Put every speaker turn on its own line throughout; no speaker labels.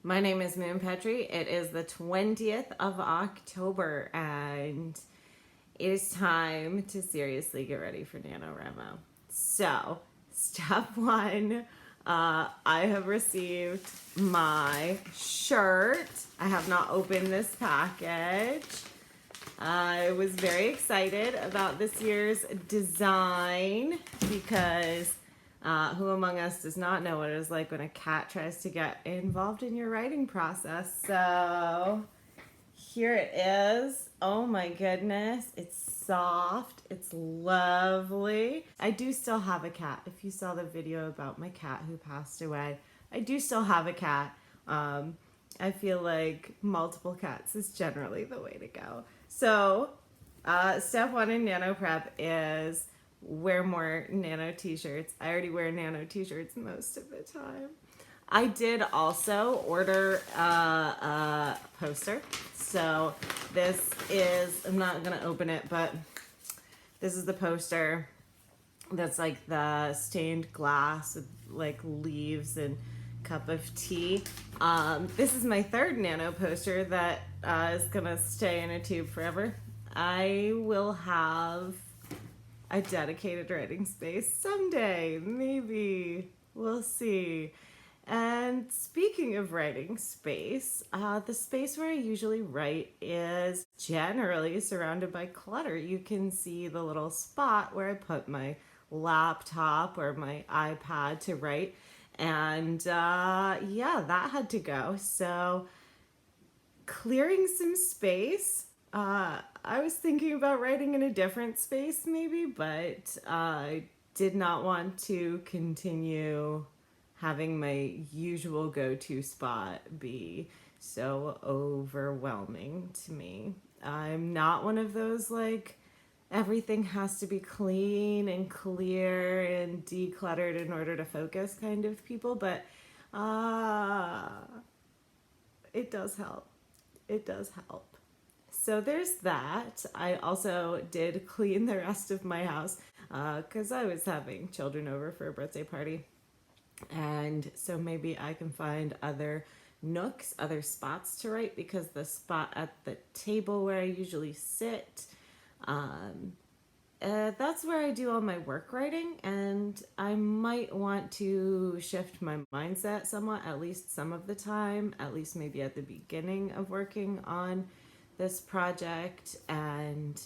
My name is Moon Petrie. It is the 20th of October and it is time to seriously get ready for NaNoWriMo. So, step one, I have received my shirt. I have not opened this package. I was very excited about this year's design because who among us does not know what it is like when a cat tries to get involved in your writing process? So here it is. Oh my goodness. It's soft. It's lovely. I do still have a cat. If you saw the video about my cat who passed away, I do still have a cat. I feel like multiple cats is generally the way to go. So, step one in nano prep is wear more nano t-shirts. I already wear nano t-shirts most of the time. I did also order a poster. So this is, I'm not gonna open it, but this is the poster that's like the stained glass with like leaves and cup of tea. This is my third nano poster that is gonna stay in a tube forever. I will have a dedicated writing space someday, maybe. We'll see. And speaking of writing space, the space where I usually write is generally surrounded by clutter. You can see the little spot where I put my laptop or my iPad to write. And yeah, that had to go. So clearing some space. I was thinking about writing in a different space maybe, but I did not want to continue having my usual go-to spot be so overwhelming to me. I'm not one of those like everything has to be clean and clear and decluttered in order to focus kind of people, but it does help. It does help. So there's that. I also did clean the rest of my house because I was having children over for a birthday party. And so maybe I can find other nooks, other spots to write, because the spot at the table where I usually sit, that's where I do all my work writing, and I might want to shift my mindset somewhat, at least some of the time, at least maybe at the beginning of working on this project, and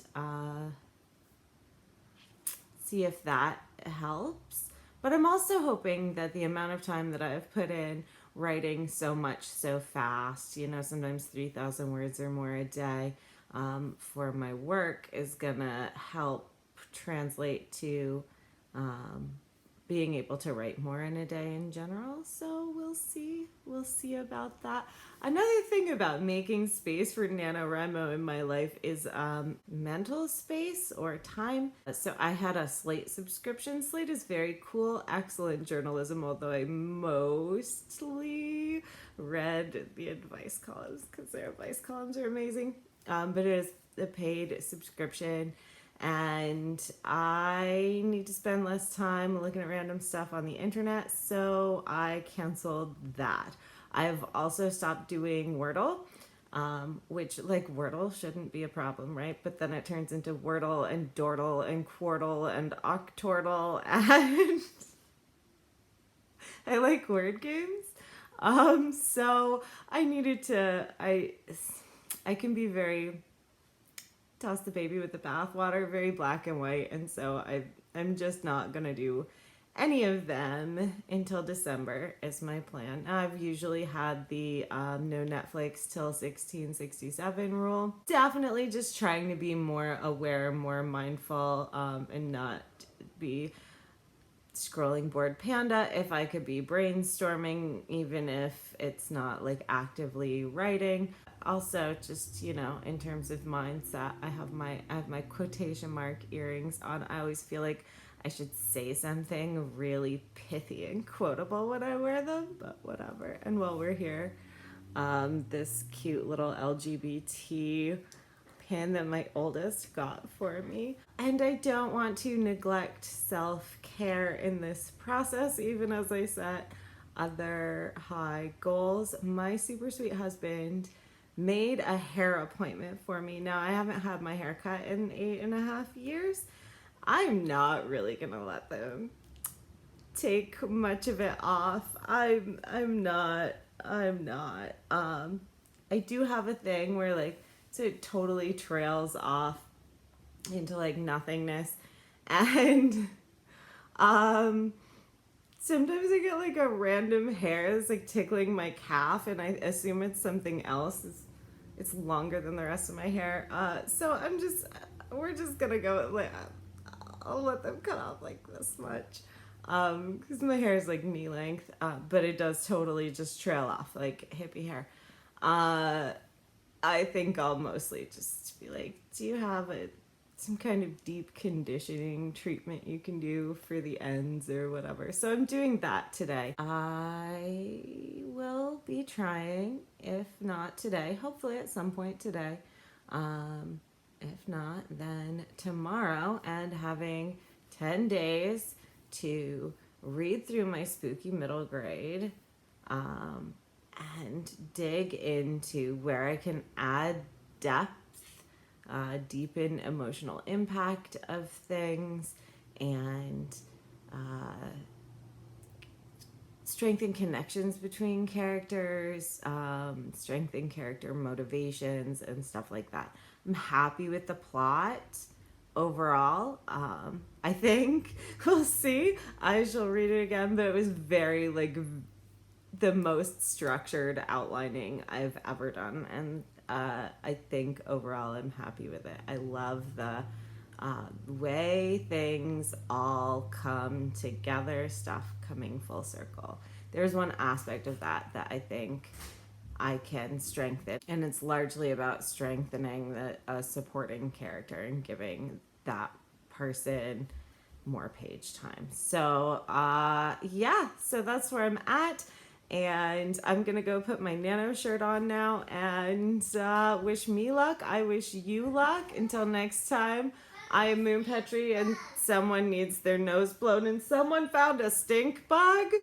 see if that helps. But I'm also hoping that the amount of time that I've put in writing so much so fast, you know, sometimes 3,000 words or more a day for my work is gonna help translate to being able to write more in a day in general. So we'll see about that. Another thing about making space for NaNoWriMo in my life is mental space or time. So I had a Slate subscription. Slate is very cool, excellent journalism, although I mostly read the advice columns because their advice columns are amazing. But it is a paid subscription, and I need to spend less time looking at random stuff on the internet, so I canceled that. I've also stopped doing Wordle, which, like, Wordle shouldn't be a problem, right? But then it turns into Wordle and Dordle and Quartle and Octortle, and I like word games. So I needed to, I can be very toss the baby with the bathwater, very black and white, and so I'm just not gonna do any of them until December is my plan. I've usually had the no Netflix till 1667 rule. Definitely just trying to be more aware, more mindful, and not be scrolling bored panda. If I could be brainstorming, even if it's not like actively writing. Also, just, you know, in terms of mindset, I have my quotation mark earrings on. I always feel like I should say something really pithy and quotable when I wear them, but whatever. And while we're here, this cute little LGBT pin that my oldest got for me. And I don't want to neglect self-care in this process, even as I set other high goals, my super sweet husband made a hair appointment for me. Now, I haven't had my hair cut in 8.5 years. I'm not really gonna let them take much of it off. I'm not. I do have a thing where like so it totally trails off into like nothingness, and sometimes I get like a random hair that's like tickling my calf, and I assume it's something else. It's longer than the rest of my hair. So we're just gonna go like I'll let them cut off like this much. Because my hair is like knee length, but it does totally just trail off like hippie hair. I think I'll mostly just be like, do you have some kind of deep conditioning treatment you can do for the ends or whatever? So I'm doing that today. I will be trying, if not today, hopefully at some point today. If not, then tomorrow, and having 10 days to read through my spooky middle grade and dig into where I can add depth, deepen emotional impact of things, and strengthen connections between characters, strengthen character motivations, and stuff like that. I'm happy with the plot overall. I think we'll see. I shall read it again, but it was very like the most structured outlining I've ever done, and I think overall I'm happy with it. I love the way things all come together, stuff coming full circle. There's one aspect of that I think I can strengthen, and it's largely about strengthening the supporting character and giving that person more page time. So yeah, so that's where I'm at, and I'm gonna go put my Nano shirt on now and wish me luck. I wish you luck. Until next time, I am Moon Petrie, and someone needs their nose blown and someone found a stink bug.